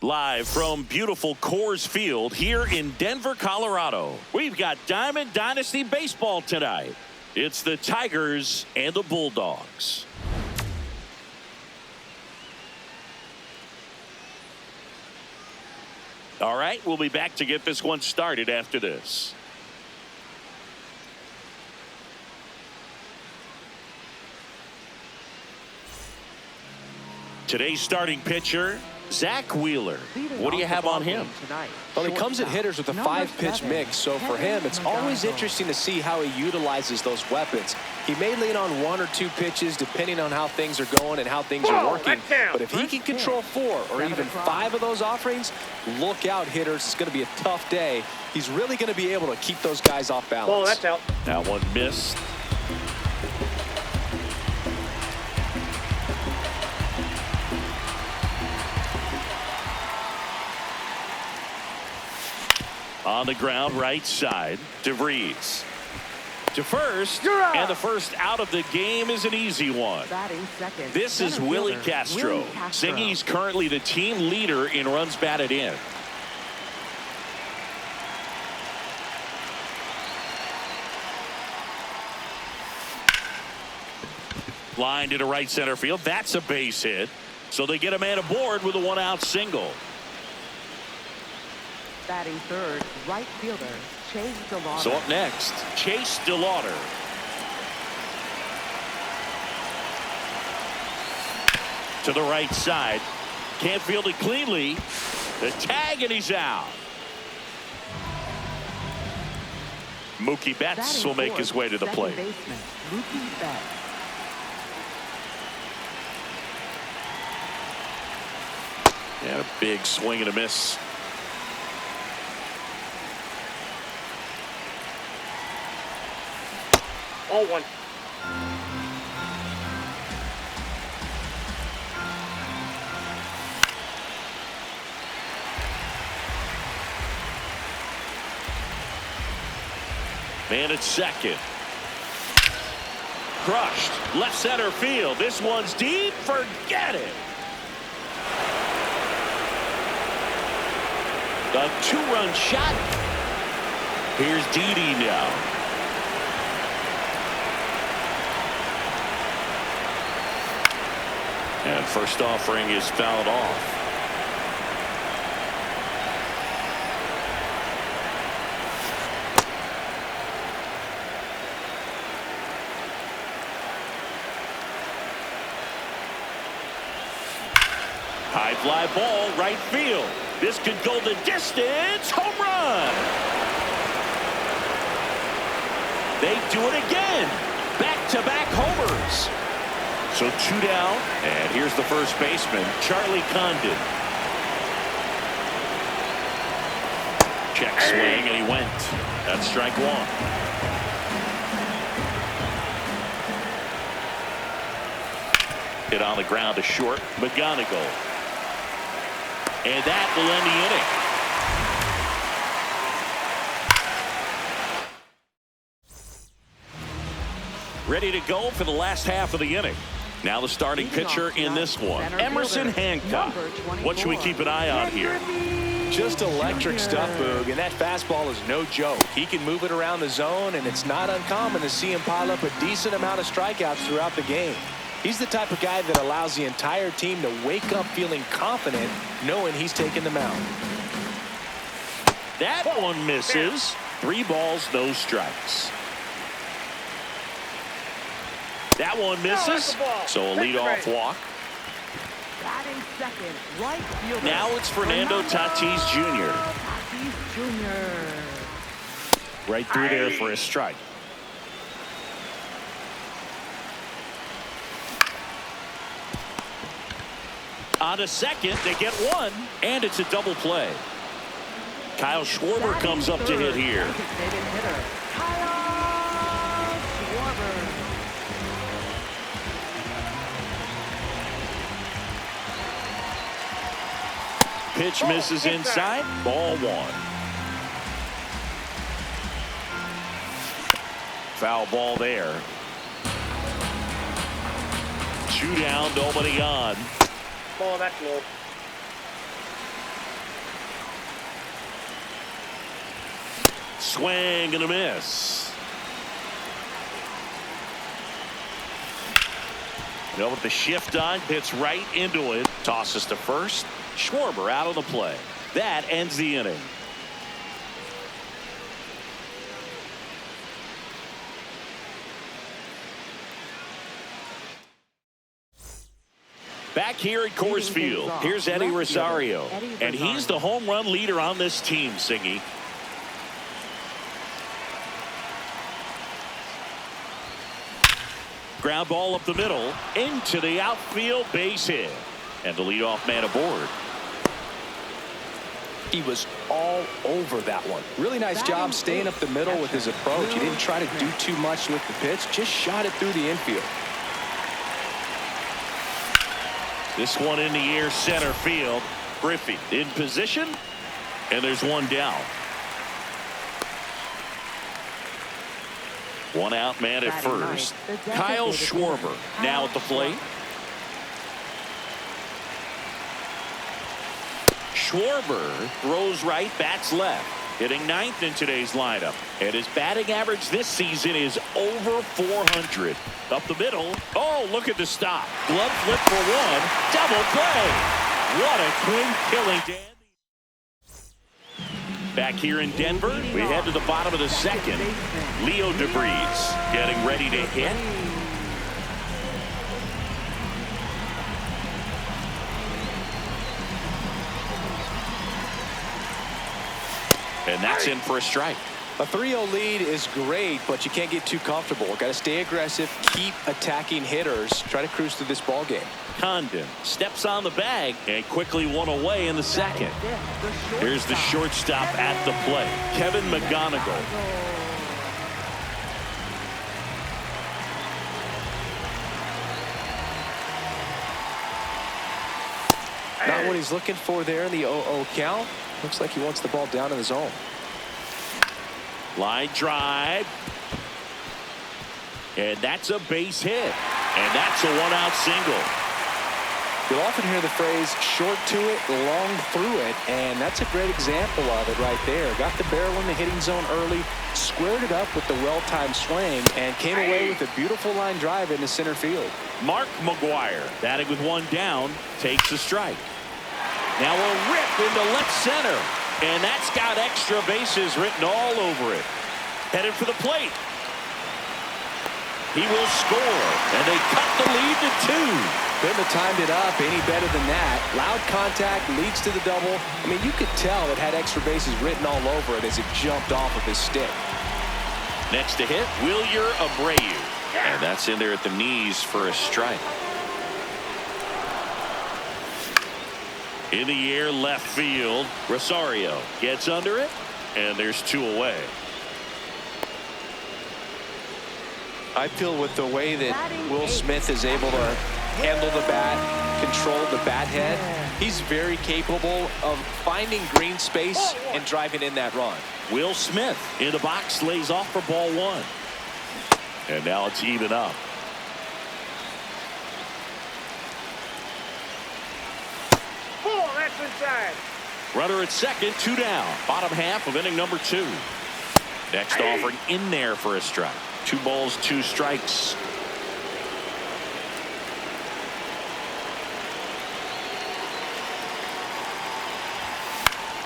Live from beautiful Coors Field here in Denver, Colorado. We've got Diamond Dynasty Baseball tonight. It's the Tigers and the Bulldogs. All right, we'll be back to get this one started after this. Today's starting pitcher, Zach Wheeler. What do you have on him? Well, he comes at hitters with a 5-pitch mix, so for him, it's always interesting to see how he utilizes those weapons. He may lean on 1 or 2 pitches depending on how things are going and how things are working. But if he can control 4 or even 5 of those offerings, look out, hitters. It's going to be a tough day. He's really going to be able to keep those guys off balance. Oh, that's out. That one missed. On the ground, right side, DeVries to first, and the first out of the game is an easy one. This is Willie Castro. Saying he's currently the team leader in runs batted in. Line to right center field. That's a base hit. So they get a man aboard with a 1-out single. Batting third, right fielder, Chase DeLauder. So up next, Chase DeLauder. To the right side. Can't field it cleanly. The tag, and he's out. Mookie Betts will make his way to the plate. Mookie Betts. And a big swing and a miss. Oh, one. Man at second. Crushed. Left center field. This one's deep. Forget it. A 2-run shot. Here's Didi now. And first offering is fouled off. High fly ball, right field. This could go the distance. Home run. They do it again. Back-to-back homers. So 2 down, and here's the first baseman, Charlie Condon. Check swing, and he went. That's strike 1. Hit on the ground to short, McGonigal. And that will end the inning. Ready to go for the last half of the inning. Now the starting pitcher in this one, Emerson Hancock. What should we keep an eye on here? Just electric stuff, Boog, and that fastball is no joke. He can move it around the zone, and it's not uncommon to see him pile up a decent amount of strikeouts throughout the game. He's the type of guy that allows the entire team to wake up feeling confident, knowing he's taking the mound. That one misses. 3 balls, no strikes. That one misses, so a leadoff walk. Batting second, right fielder. Now it's Fernando Tatis Jr. Tatis Jr. Right through there for a strike. On a second, they get 1, and it's a double play. Kyle Schwarber comes up to hit here. Pitch misses inside. Ball 1. Foul ball there. 2 down, nobody on. Oh, that's low. Swing and a miss. With the shift on, hits right into it. Tosses to first. Schwarber out of the play. That ends the inning. Back here at Coors Field, here's Eddie Rosario. And he's the home run leader on this team, Singy. Ground ball up the middle, into the outfield, base hit. And the leadoff man aboard. He was all over that one. Really nice job staying up the middle with his approach. He didn't try to do too much with the pitch, just shot it through the infield. This one in the air, center field. Griffey in position, and there's one down. One out man at first. Kyle Schwarber now at the plate. Schwarber throws right, bats left. Hitting ninth in today's lineup. And his batting average this season is over 400. Up the middle. Oh, look at the stop. Glove flip for one. Double play. What a clean killing, Dan. Back here in Denver, we head to the bottom of the second. Leo DeVries getting ready to hit. And that's in for a strike. A 3-0 lead is great, but you can't get too comfortable. Got to stay aggressive, keep attacking hitters, try to cruise through this ball game. Condon steps on the bag and quickly one away in the second. Here's the shortstop at the plate, Kevin McGonigal. Not what he's looking for there in the 0-0 count. Looks like he wants the ball down in the zone. Line drive. And that's a base hit. And that's a one-out single. You'll often hear the phrase short to it, long through it, and that's a great example of it right there. Got the barrel in the hitting zone early, squared it up with the well-timed swing, and came away with a beautiful line drive into center field. Mark McGuire, batting with one down, takes a strike. Now a rip into left center, and that's got extra bases written all over it. Headed for the plate. He will score, and they cut the lead to 2. Couldn't have timed it up any better than that. Loud contact leads to the double. I mean, you could tell it had extra bases written all over it as it jumped off of his stick. Next to hit, Wilyer Abreu. And that's in there at the knees for a strike. In the air, left field. Rosario gets under it, and there's 2 away. I feel with the way that Will Smith is able to handle the bat, control the bat head, he's very capable of finding green space and driving in that run. Will Smith in the box, lays off for ball 1. And now it's even up. That's inside. Runner at second, 2 down. Bottom half of inning number 2. Next offering in there for a strike. 2 balls, 2 strikes.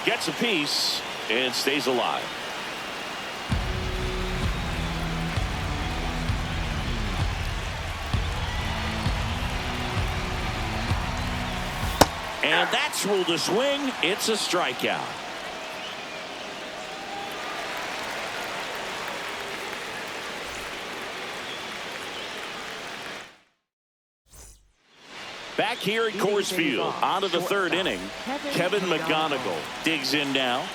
Gets a piece and stays alive. And that's ruled a swing. It's a strikeout. Back here at Coors Field, on to the 3rd inning. Kevin McGonigal digs in now.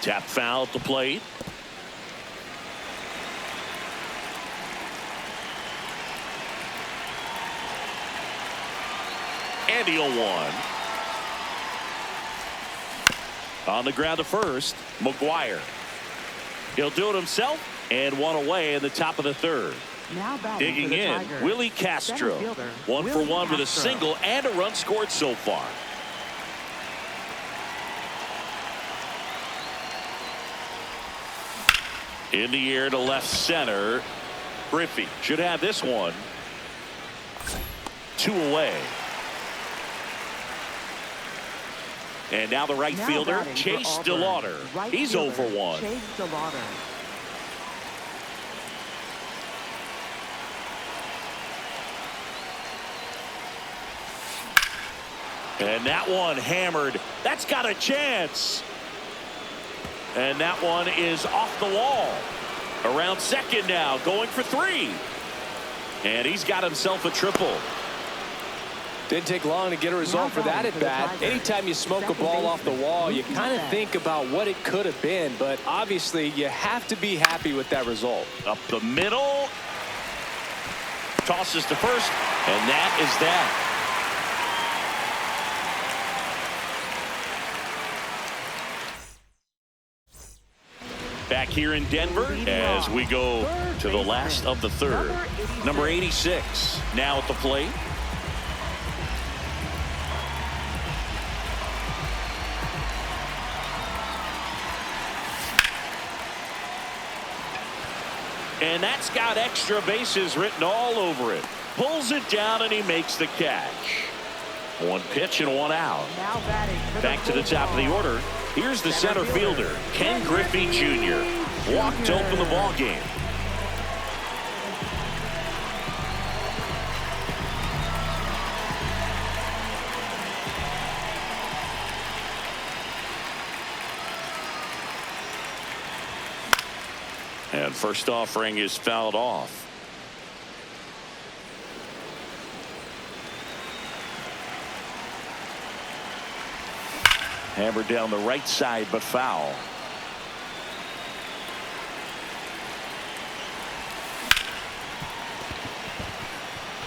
Tap foul at the plate. And he'll one. On the ground to first, McGuire. He'll do it himself, and one away in the top of the 3rd. Now batting for Digging the in, Tigers, Willie center Castro. fielder, 1 for Willie 1 with a Castro. single and a run scored so far. In the air to left center. Griffey should have this one. 2 away. And now the right Now fielder, batting for Chase Auburn, DeLauder. right He's 0 fielder, for 1. Chase DeLauder. And that one hammered. That's got a chance. And that one is off the wall. Around second now, going for 3. And he's got himself a triple. Didn't take long to get a result for that at bat. Anytime you smoke a ball off the wall, you kind of think about what it could have been, but obviously you have to be happy with that result. Up the middle. Tosses to first, and that is that. Back here in Denver as we go to the last of the third. Number 86 now at the plate. And that's got extra bases written all over it. Pulls it down and he makes the catch. 1 pitch and 1 out. Now batting for Back to the top of the order. Here's the center fielder, Ken Griffey Jr. Walked to open the ball game. And first offering is fouled off. Hammered down the right side, but foul.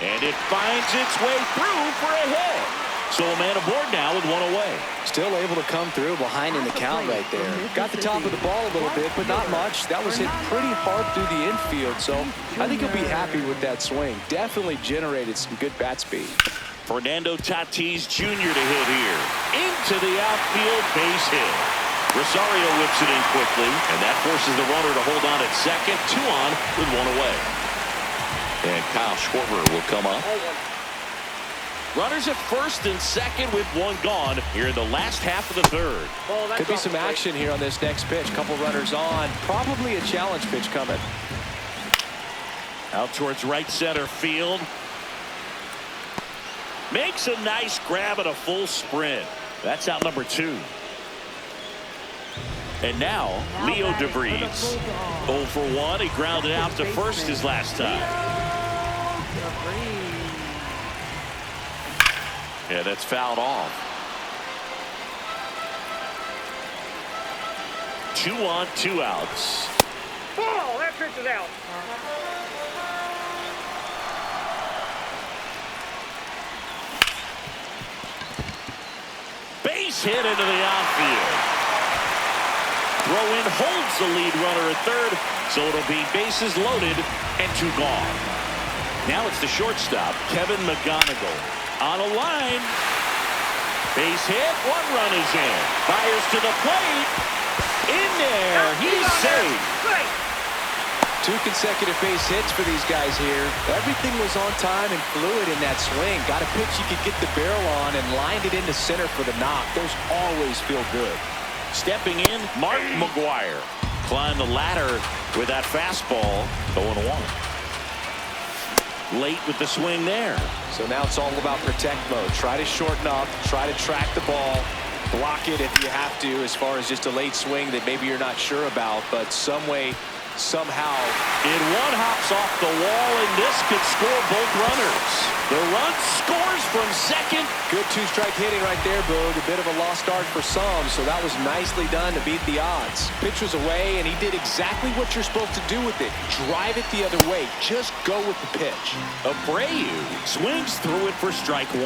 And it finds its way through for a hit. So a man aboard now with 1 away. Still able to come through behind in the count right there. Got the top of the ball a little bit, but not much. That was hit pretty hard through the infield, so I think he'll be happy with that swing. Definitely generated some good bat speed. Fernando Tatis Jr. to hit here. Into the outfield, base hit. Rosario whips it in quickly, and that forces the runner to hold on at second. 2 on with 1 away. And Kyle Schwarber will come up. Runners at first and second with 1 gone here in the last half of the third. Could be some action here on this next pitch. Couple runners on. Probably a challenge pitch coming. Out towards right center field. Makes a nice grab at a full sprint. That's out number 2. And now Leo DeVries. 0 for 1. He grounded out to first his last time. Yeah, that's fouled off. 2 on, 2 outs. Oh, that pitch is out. Base hit into the outfield. Throw in holds the lead runner at third, so it'll be bases loaded and 2 gone. Now it's the shortstop, Kevin McGonigal. On a line. Base hit. 1 run is in. Fires to the plate. In there. He's safe. 2 consecutive base hits for these guys here. Everything was on time and fluid in that swing. Got a pitch you could get the barrel on and lined it into center for the knock. Those always feel good. Stepping in, Mark McGuire. Climbed the ladder with that fastball. 0-1. Late with the swing there. So now it's all about protect mode. Try to shorten up. Try to track the ball. Block it if you have to, as far as just a late swing that maybe you're not sure about. But some way, somehow. And 1 hops off the wall, and this could score both runners. The run scores from second. Good 2-strike hitting right there, Boog. A bit of a lost start for some, so that was nicely done to beat the odds. Pitch was away, and he did exactly what you're supposed to do with it. Drive it the other way. Just go with the pitch. Abreu swings through it for strike 1.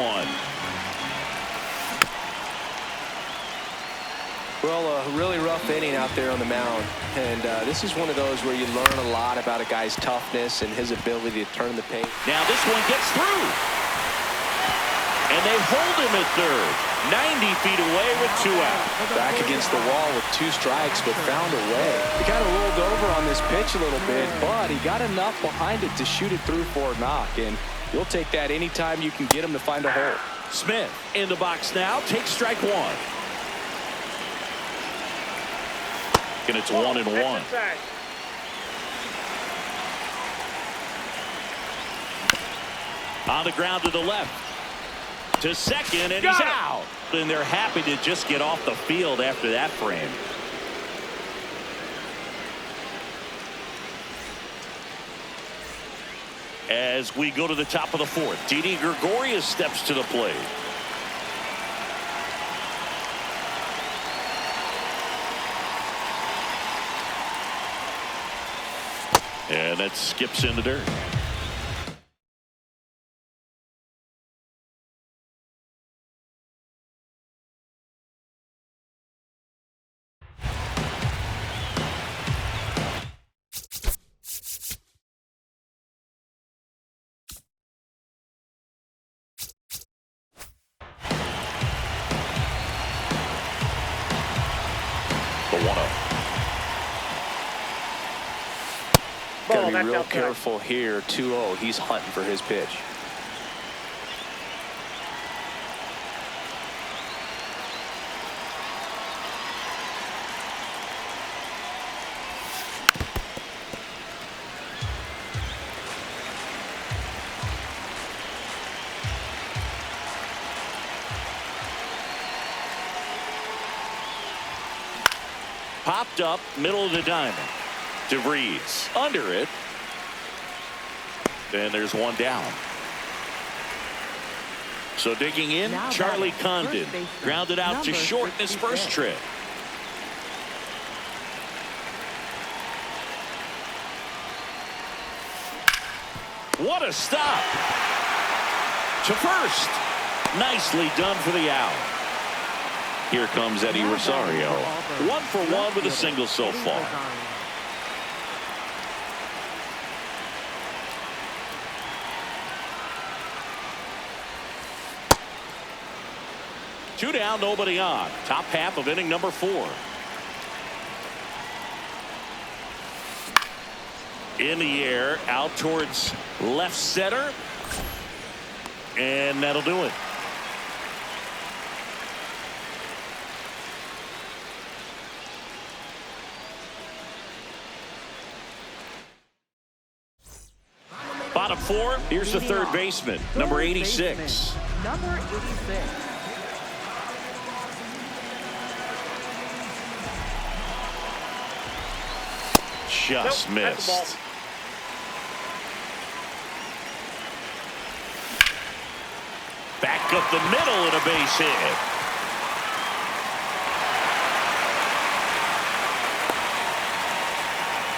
Well, a really rough inning out there on the mound. And this is one of those where you learn a lot about a guy's toughness and his ability to turn the page. Now this one gets through. And they hold him at third. 90 feet away with 2 out. Back against the wall with 2 strikes, but found a way. He kind of rolled over on this pitch a little bit, but he got enough behind it to shoot it through for a knock. And you'll take that anytime you can get him to find a hole. Smith in the box now. Takes strike 1. And it's 1-1. On the ground to the left. To second, and he's out. And they're happy to just get off the field after that frame. As we go to the top of the 4th, Didi Gregorius steps to the plate. And that skips in the dirt. The 1-0. Got to be real careful here. 2-0. He's hunting for his pitch. Popped up, middle of the diamond. DeVries under it. And there's one down. So digging in, Charlie Condon grounded out to short in his first trip. What a stop. To first. Nicely done for the out. Here comes Eddie Rosario. 1 for 1 with a single so far. Two down, nobody on. Top half of inning number 4. In the air, out towards left center. And that'll do it. Bottom 4, here's the third baseman, number 86. Number 86. Just missed. Back up the middle and a base hit.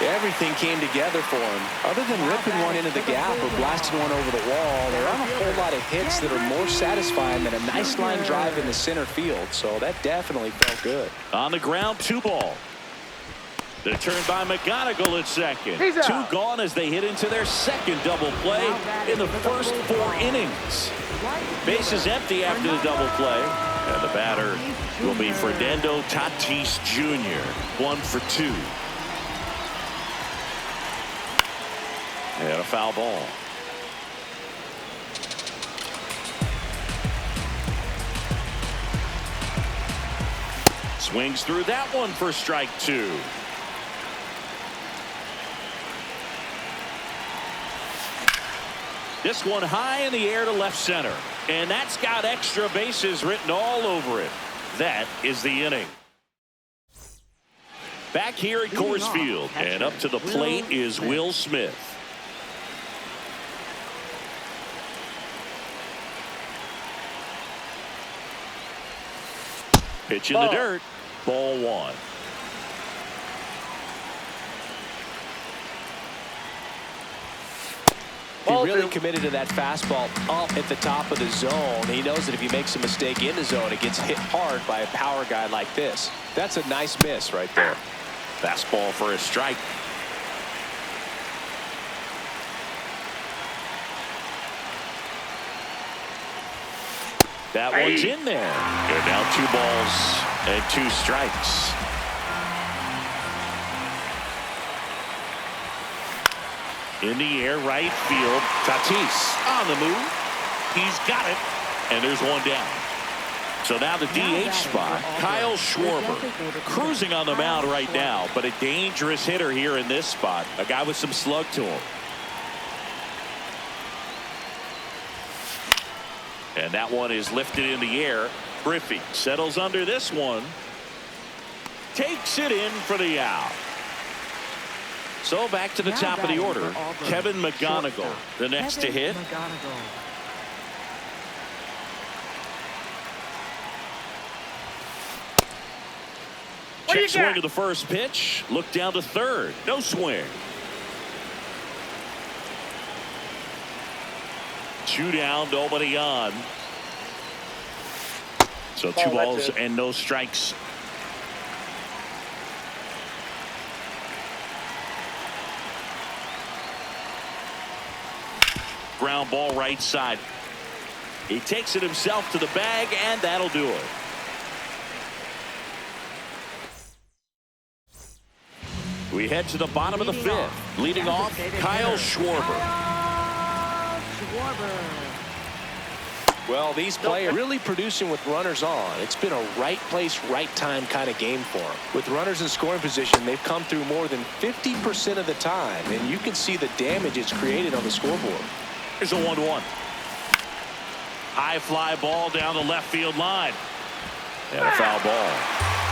Everything came together for him. Other than ripping one into the gap or blasting one over the wall, there aren't a whole lot of hits that are more satisfying than a nice line drive in the center field. So that definitely felt good. On the ground, 2 ball. The turn by McGonigal at second. 2 gone as they hit into their second double play in the first 4 innings. Base is empty after the double play. And the batter will be Fernando Tatis Jr. 1 for 2. And a foul ball. Swings through that one for strike 2. This one high in the air to left center. And that's got extra bases written all over it. That is the inning. Back here at Coors Field. And up to the plate is Will Smith. Pitch in the dirt. Ball 1. He really committed to that fastball up at the top of the zone. He knows that if he makes a mistake in the zone, it gets hit hard by a power guy like this. That's a nice miss right there. Fastball for a strike. That one's in there. And now 2 balls and 2 strikes. In the air, right field. Tatis on the move. He's got it. And there's 1 down. So now the DH spot, Kyle Schwarber, cruising on the mound right now, but a dangerous hitter here in this spot. A guy with some slug to him. And that one is lifted in the air. Griffey settles under this one. Takes it in for the out. So back to the top of the order. Kevin McGonigal, the next to hit. Check swing of the first pitch. Look down to third. No swing. 2 down, nobody on. So 2 balls and no strikes. Ground ball right side. He takes it himself to the bag, and that'll do it. We head to the bottom of the 5th. Leading off, Kyle Schwarber. Well, these players really producing with runners on. It's been a right place, right time kind of game for them. With runners in scoring position, they've come through more than 50% of the time, and you can see the damage it's created on the scoreboard. Here's a 1-1. High fly ball down the left field line. And a foul ball.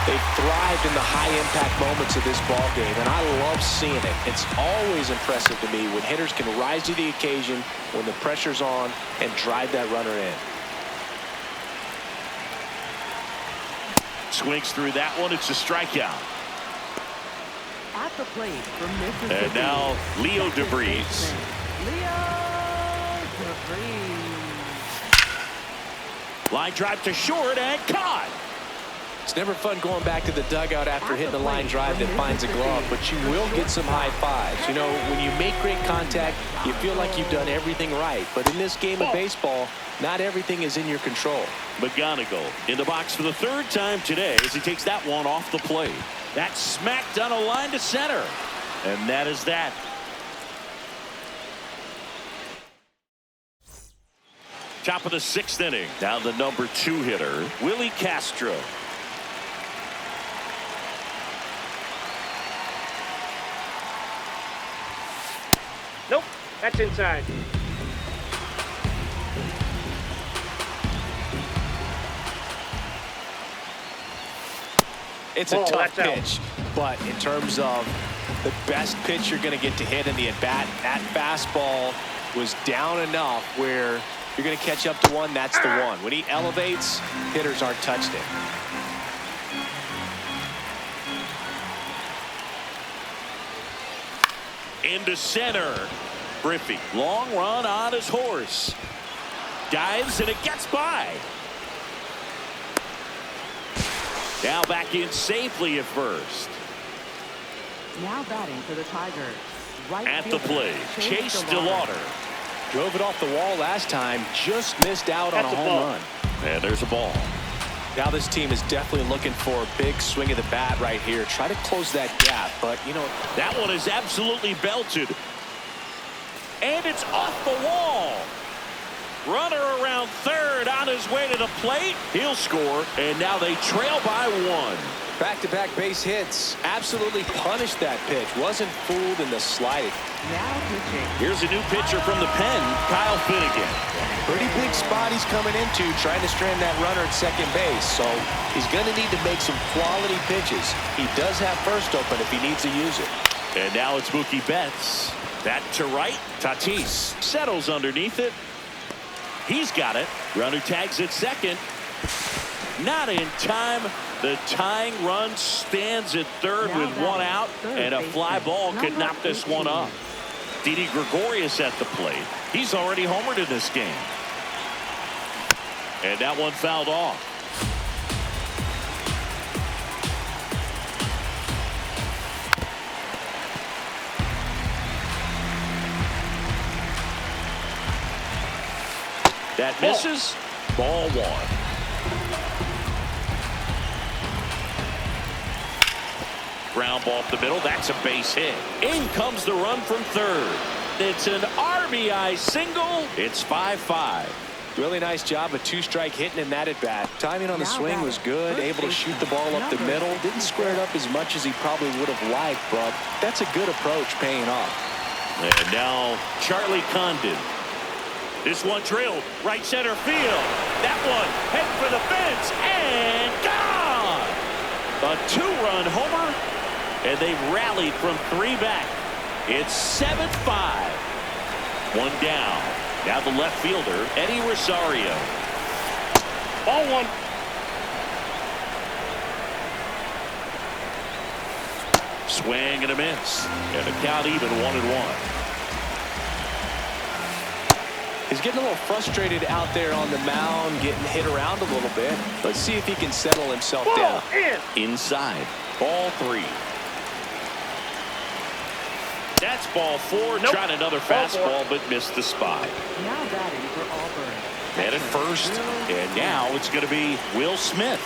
They've thrived in the high-impact moments of this ball game, and I love seeing it. It's always impressive to me when hitters can rise to the occasion when the pressure's on and drive that runner in. Swings through that one. It's a strikeout. At the plate from Mississippi. And now Leo DeVries. Line drive to short and caught. It's never fun going back to the dugout after hitting a line drive that finds a glove, but you will get some high fives. You know, when you make great contact, you feel like you've done everything right. But in this game of baseball, not everything is in your control. McGonigal in the box for the 3rd time today as he takes that one off the plate. That's smacked on a line to center. And that is that. Top of the 6th inning. Now the number 2 hitter, Willie Castro. Nope, that's inside. It's a tough pitch, but in terms of the best pitch you're going to get to hit in the at-bat, that fastball was down enough where you're going to catch up to one. That's the one. When he elevates, hitters aren't touched it. Into center. Griffey, long run on his horse. Dives and it gets by. Now back in safely at first. Now batting for the Tigers. Right at the plate, Chase DeLauder. Drove it off the wall last time, just missed out on a home run. And there's a ball. Now this team is definitely looking for a big swing of the bat right here. Try to close that gap, but you know. That one is absolutely belted. And it's off the wall. Runner around third on his way to the plate. He'll score, and now they trail by 1. Back-to-back base hits. Absolutely punished that pitch. Wasn't fooled in the slightest. Now pitching. Here's a new pitcher from the pen, Kyle Finnegan. Pretty big spot he's coming into, trying to strand that runner at second base. So he's going to need to make some quality pitches. He does have first open if he needs to use it. And now it's Mookie Betts. That to right. Tatis settles underneath it. He's got it. Runner tags at second. Not in time. The tying run stands at third with 1 out, and a fly ball could knock this one up. Didi Gregorius at the plate. He's already homered in this game. And that one fouled off. That misses. Ball one. Ground ball up the middle. That's a base hit. In comes the run from third. It's an RBI single. It's 5-5. Really nice job, a two-strike hitting in that at bat. Timing on the swing was good, able to shoot the ball up the middle. Didn't square it up as much as he probably would have liked, but that's a good approach paying off. And now Charlie Condon. This one drilled right center field. That one head for the fence and gone. A two-run homer, and they rallied from three back. It's 7-5. One down. Now the left fielder, Eddie Rosario. Ball one. Swing and a miss. And the count even 1-1. He's getting a little frustrated out there on the mound, getting hit around a little bit. Let's see if he can settle himself down. Inside. Ball three. That's ball four. Nope. Tried another fastball, but missed the spot. Now batting for Auburn. And at first, and now it's going to be Will Smith.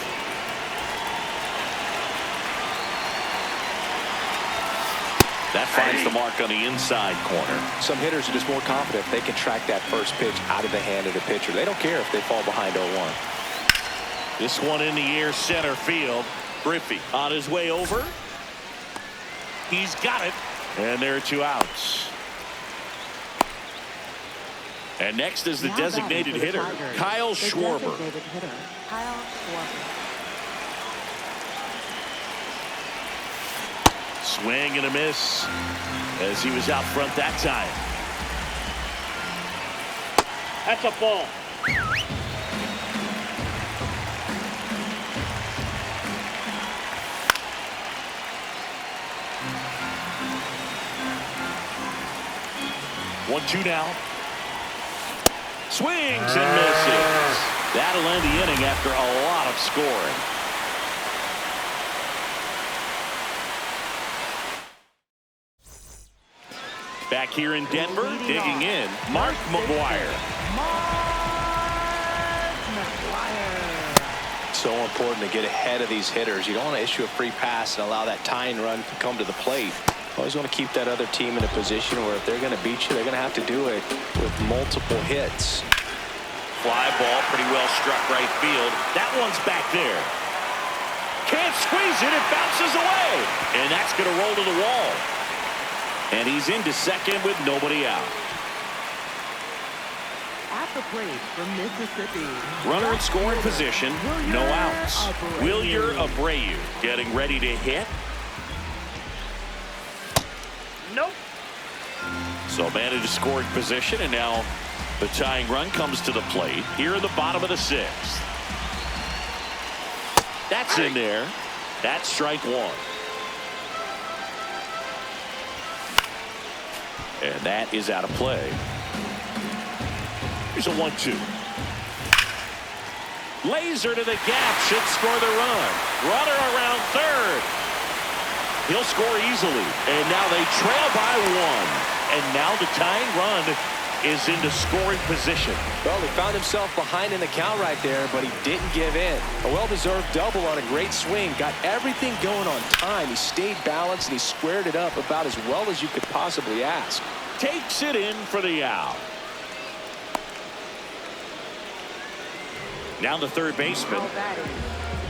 That finds the mark on the inside corner. Some hitters are just more confident if they can track that first pitch out of the hand of the pitcher. They don't care if they fall behind 0-1. This one in the air, center field. Griffey on his way over. He's got it. And there are two outs. And next is the designated hitter, Kyle Schwarber. Swing and a miss as he was out front that time. That's a ball. One-two now. Swings and misses. That'll end the inning after a lot of scoring. Back here in Denver, digging in, Mark McGwire. So important to get ahead of these hitters. You don't want to issue a free pass and allow that tying run to come to the plate. Always want to keep that other team in a position where if they're going to beat you, they're going to have to do it with multiple hits. Fly ball, pretty well struck right field. That one's back there. Can't squeeze it. It bounces away. And that's going to roll to the wall. And he's into second with nobody out. At the plate from Mississippi. Runner in scoring position. No outs. Wilyer Abreu getting ready to hit. Nope. So man in scoring position, and now the tying run comes to the plate here in the bottom of the sixth. That's in there. That's strike one. And that is out of play. Here's a 1-2. Laser to the gap, should score the run. Runner around third. He'll score easily. And now they trail by one. And now the tying run is into scoring position. Well, he found himself behind in the count right there, but he didn't give in. A well-deserved double on a great swing. Got everything going on time. He stayed balanced and he squared it up about as well as you could possibly ask. Takes it in for the out. Now the third baseman.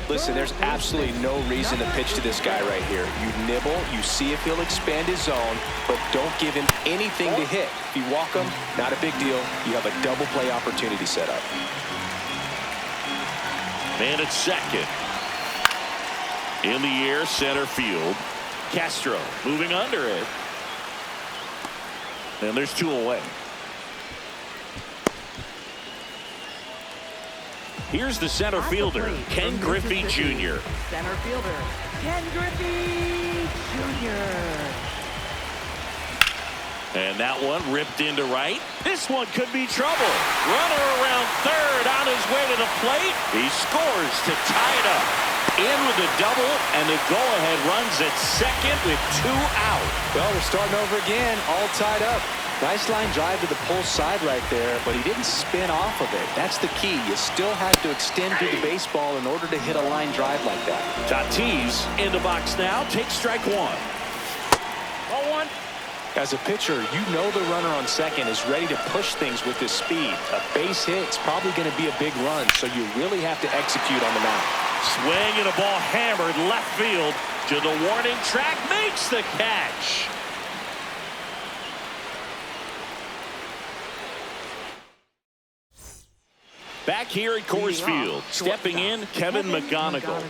Listen, there's absolutely no reason to pitch to this guy right here. You nibble, you see if he'll expand his zone, but don't give him anything to hit. If you walk him, not a big deal. You have a double play opportunity set up. Man at second. In the air, center field. Castro moving under it. And there's two away. Here's the center fielder, Ken Griffey Jr. Center fielder, Ken Griffey Jr. And that one ripped into right. This one could be trouble. Runner around third on his way to the plate. He scores to tie it up. In with a double, and the go-ahead runs at second with 2 out. Well, we're starting over again, all tied up. Nice line drive to the pull side right there, but he didn't spin off of it. That's the key. You still have to extend through the baseball in order to hit a line drive like that. Tatis in the box now. Takes strike one. Ball one. As a pitcher, you know the runner on second is ready to push things with his speed. A base hit's probably going to be a big run, so you really have to execute on the mound. Swing and a ball hammered left field to the warning track. Makes the catch. Back here at Coors Field, stepping in, Kevin McGonigal.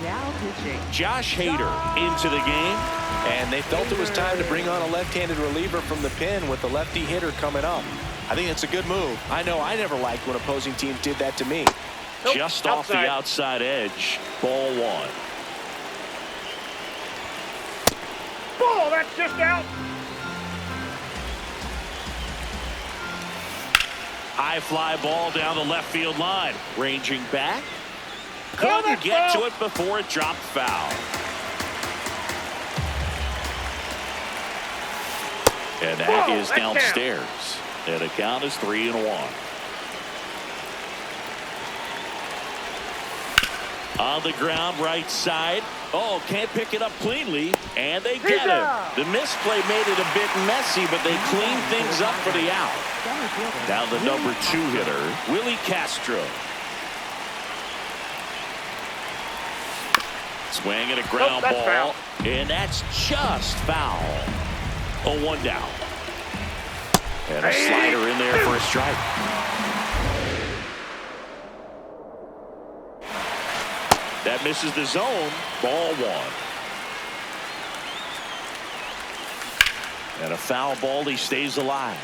Now pitching. Josh Hader into the game. And they felt it was time to bring on a left-handed reliever from the pen with the lefty hitter coming up. I think it's a good move. I know I never liked when opposing teams did that to me. Nope, Just off the outside edge. Ball one. Ball, that's just out. High fly ball down the left field line. Ranging back. Couldn't get to it before it dropped foul. And that is downstairs. And the count is 3-1. On the ground, right side. Oh, can't pick it up cleanly. And they get him. The misplay made it a bit messy, but they cleaned things up for the out. Now the number 2 hitter, Willie Castro. Swing and a ground ball. Foul. And that's just foul. 0-1 down. And a slider in there for a strike. That misses the zone. Ball one. And a foul ball. He stays alive.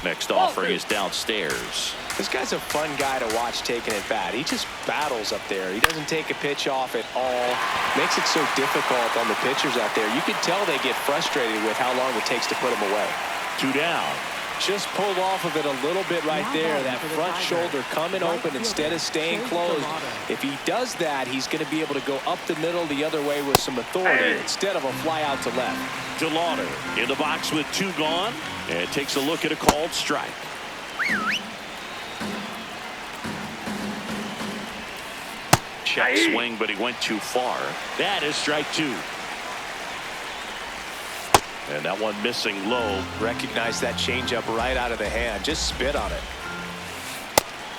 Next offering is downstairs. This guy's a fun guy to watch taking at bat. He just battles up there. He doesn't take a pitch off at all. Makes it so difficult on the pitchers out there. You can tell they get frustrated with how long it takes to put him away. 2 down. Just pulled off of it a little bit right there. That front shoulder coming open instead of staying closed. If he does that, he's going to be able to go up the middle the other way with some authority instead of a fly out to left. DeLauder in the box with 2 gone and takes a look at a called strike. Check swing, but he went too far. That is strike 2. And that one missing low. Recognize that changeup right out of the hand. Just spit on it.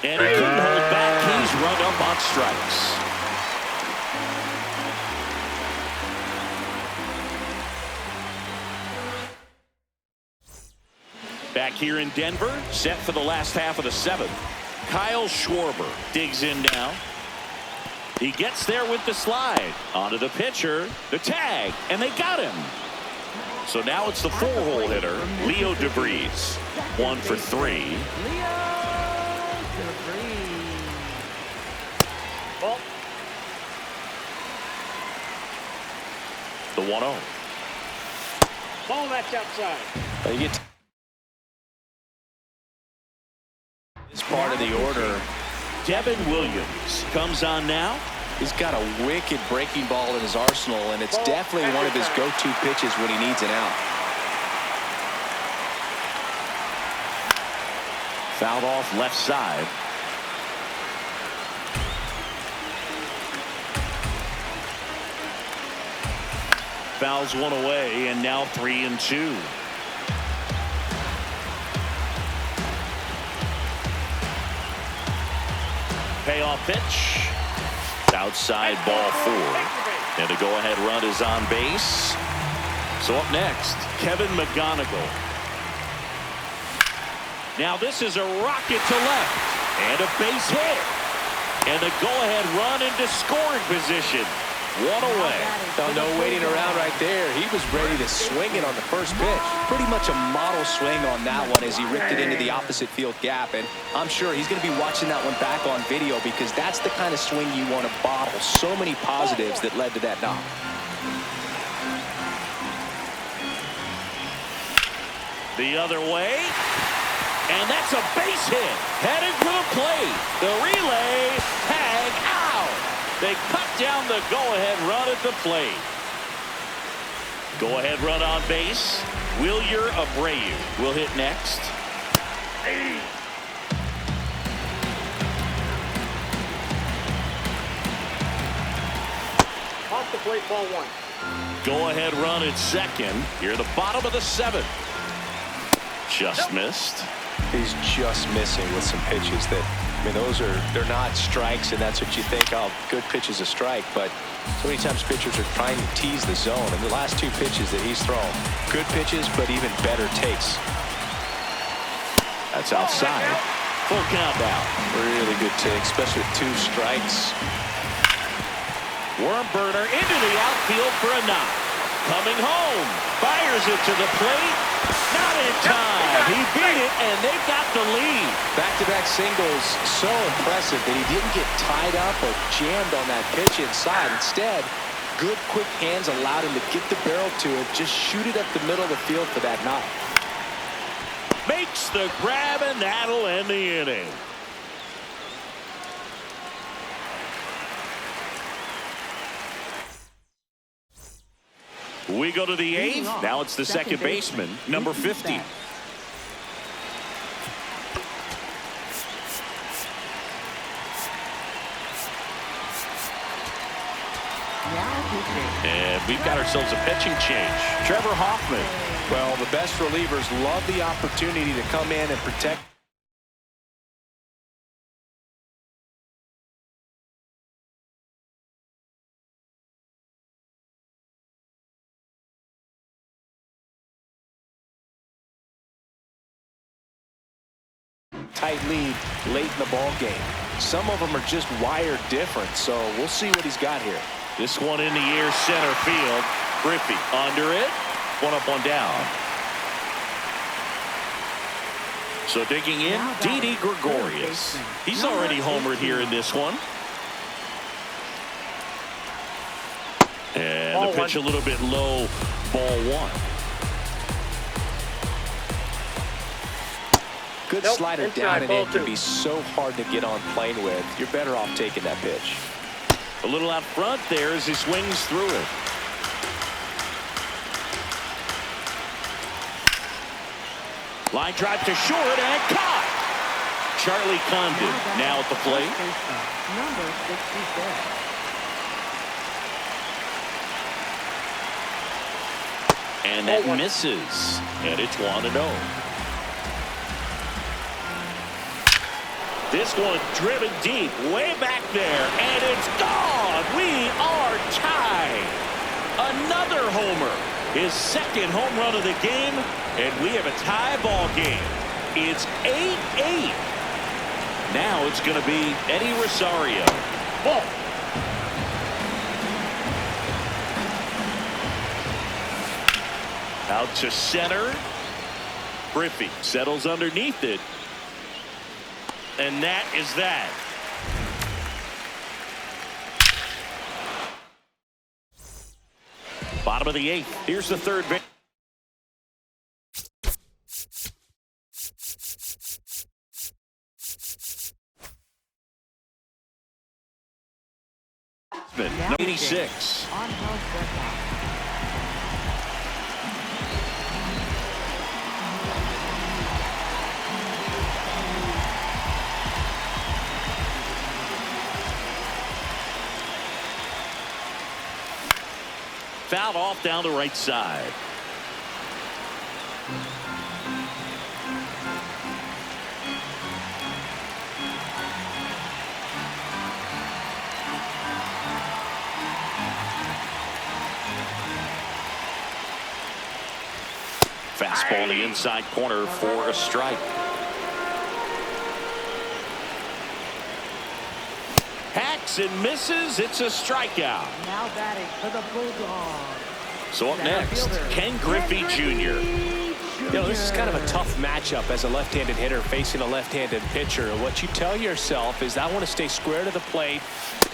And he couldn't hold back. He's run up on strikes. Back here in Denver, set for the last half of the 7th. Kyle Schwarber digs in now. He gets there with the slide. Onto the pitcher, the tag, and they got him. So now it's the 4-hole hitter, Leo DeVries. 1 for 3. Ball. The 1-0. Ball, that's outside. You get this part of the order. Devin Williams comes on now. He's got a wicked breaking ball in his arsenal, and it's definitely one of his go-to pitches when he needs an out. Fouled off left side. Fouls one away, and now 3-2. Payoff pitch. Outside ball 4. And the go-ahead run is on base. So up next, Kevin McGonigal. Now this is a rocket to left. And a base hit. And the go-ahead run into scoring position. One away. No waiting around right there. He was ready to swing it on the first pitch. Pretty much a model swing on that one as he ripped it into the opposite field gap. And I'm sure he's going to be watching that one back on video because that's the kind of swing you want to bottle. So many positives that led to that knock. The other way. And that's a base hit. Headed to the plate. The relay. Tag out. They cut down the go-ahead run at the plate. Go-ahead run on base. Wilyer Abreu will hit next. Off the plate, ball one. Go-ahead run at second. Here the bottom of the seventh. Just missed. He's just missing with some pitches that, I mean, they're not strikes, and that's what you think, oh, good pitch is a strike. But so many times pitchers are trying to tease the zone. And the last two pitches that he's thrown, good pitches, but even better takes. That's outside. Full count now. Really good take, especially with two strikes. Worm burner into the outfield for a knock. Coming home. Fires it to the plate. Not in time. He beat it, and they've got the lead. Back-to-back singles, so impressive that he didn't get tied up or jammed on that pitch inside. Instead, good quick hands allowed him to get the barrel to it, just shoot it up the middle of the field for that knock. Makes the grab, and that'll end the inning. We go to the eighth. Now it's the second baseman, number 50. And we've got ourselves a pitching change. Trevor Hoffman. Well, the best relievers love the opportunity to come in and protect. Tight lead late in the ball game. Some of them are just wired different, so we'll see what he's got here. This one in the air, center field. Griffey under it. One up, one down. So digging in, Didi Gregorius. He's already homered here in this one. And the pitch a little bit low, ball one. Good slider down and in can be so hard to get on plane with. You're better off taking that pitch. A little out front there as he swings through it. Line drive to short and caught. Charlie Condon now at the plate. Number 66. And that misses. And it's 1-0. This one driven deep, way back there, and it's gone. We are tied. Another homer. His second home run of the game, and we have a tie ball game. It's 8-8. Now it's going to be Eddie Rosario. Ball. Out to center. Griffey settles underneath it. And that is that. Bottom of the eighth. Here's the third baseman. Number 86. Fouled off down the right side. Fastball in the inside corner for a strike. swings and misses. It's a strikeout. Now batting for the Bulldogs. So up next, Ken Griffey Jr. You know, this is kind of a tough matchup as a left-handed hitter facing a left-handed pitcher. What you tell yourself is, I want to stay square to the plate,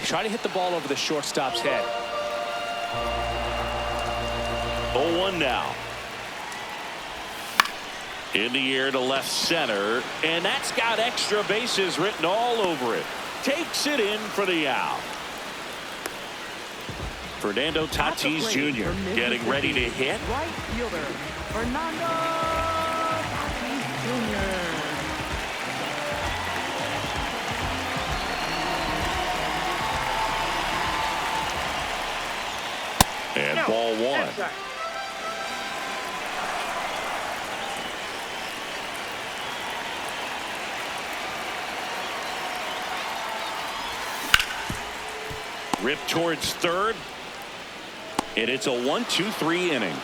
try to hit the ball over the shortstop's head. 0-1 now. In the air to left center, and that's got extra bases written all over it. Takes it in for the out. Fernando Tatis Jr. getting ready to hit. Right fielder, Fernando Tatis Jr. And ball one. Ripped towards third. And it's a 1-2-3 inning.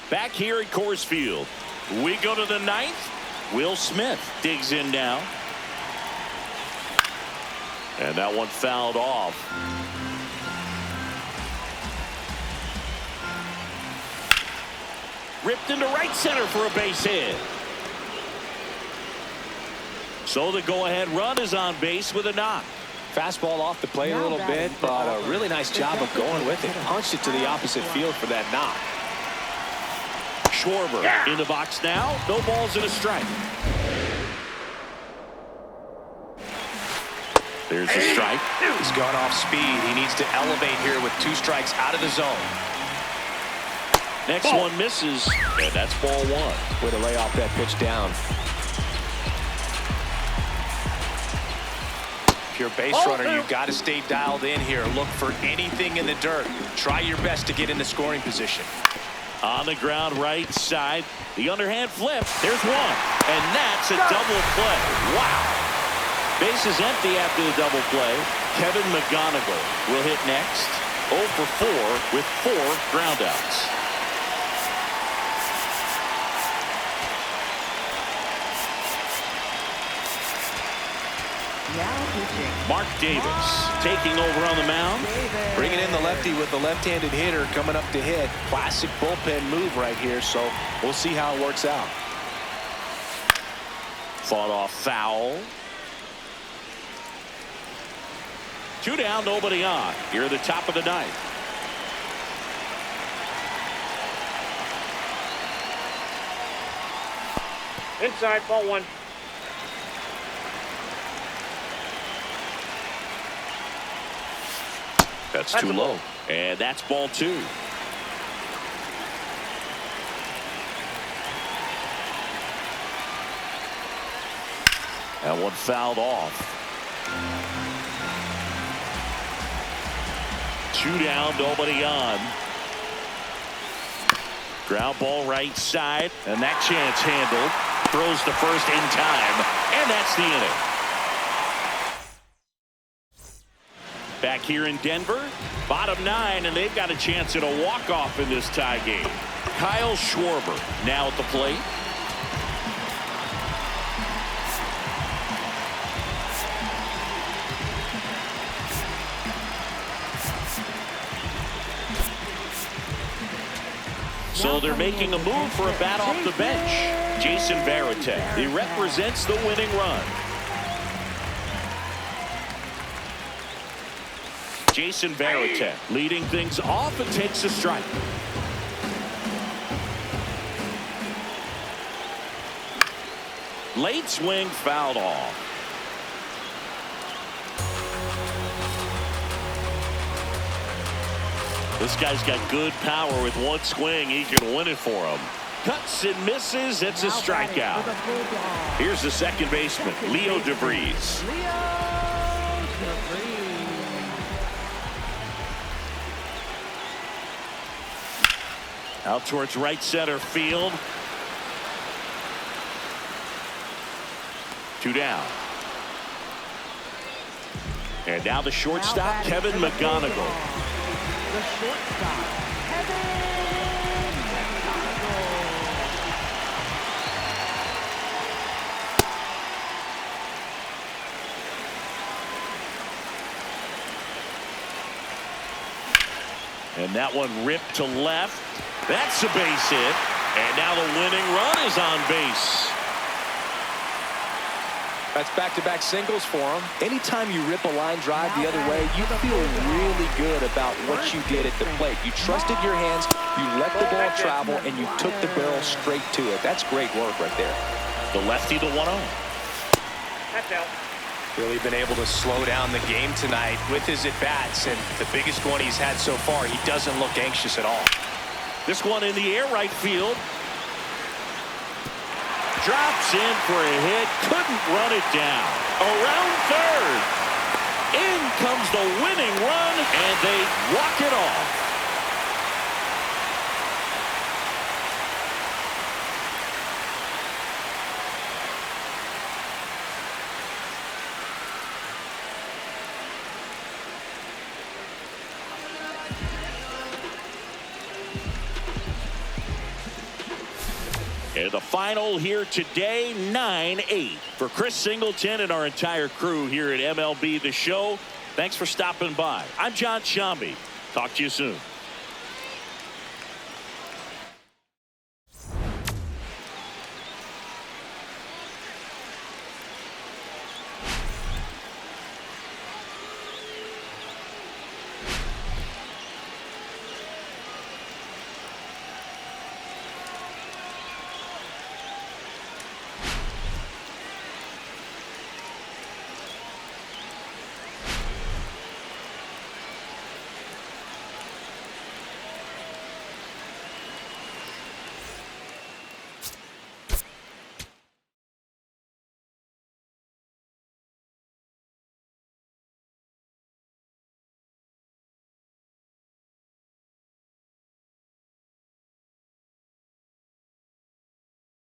Back here at Coors Field, we go to the ninth. Will Smith digs in now. And that one fouled off. Ripped into right center for a base hit. So the go-ahead run is on base with a knock. Fastball off the plate a little bit, but a really nice job of going with it. Punched it to the opposite field for that knock. Schwarber in the box now. No balls and a strike. There's a strike. He's gone off speed. He needs to elevate here with 2 strikes out of the zone. Next one misses, and that's ball one. Way to lay off that pitch down. If you're a base runner, you've got to stay dialed in here. Look for anything in the dirt. Try your best to get in the scoring position. On the ground right side. The underhand flip. There's one. And that's a double play. Wow. Base is empty after the double play. Kevin McGonigal will hit next. 0 for 4 with 4 groundouts. Now pitching. Mark Davis taking over on the mound. Bringing in the lefty with the left-handed hitter coming up to hit. Classic bullpen move right here, so we'll see how it works out. Fought off foul. 2 down, nobody on. Here at the top of the ninth. Inside, ball one. That's too low. And that's ball 2. That one fouled off. 2 down, nobody on. Ground ball right side, and that chance handled. Throws to first in time, and that's the inning. Back here in Denver, bottom 9, and they've got a chance at a walk-off in this tie game. Kyle Schwarber now at the plate. So they're making a move for a bat off the bench. Jason Varitek. He represents the winning run. Jason Varitek leading things off and takes a strike. Late swing fouled off. This guy's got good power. With one swing, he can win it for him. Cuts and misses. It's a strikeout. Here's the second baseman, Leo DeVries. Out towards right center field. 2 down. And now the shortstop, Kevin McGonigal. The shortstop, Kevin McGonigal. And that one ripped to left. That's a base hit. And now the winning run is on base. That's back-to-back singles for him. Anytime you rip a line drive the other way, you feel really good about what you did at the plate. You trusted your hands, you let the ball travel, and you took the barrel straight to it. That's great work right there. The lefty to 1-0. That's out. Really been able to slow down the game tonight with his at-bats, and the biggest one he's had so far, he doesn't look anxious at all. This one in the air, right field. Drops in for a hit. Couldn't run it down. Around third. In comes the winning run, and they walk it off. And the final here today, 9-8. For Chris Singleton and our entire crew here at MLB The Show, thanks for stopping by. I'm John Shambi. Talk to you soon.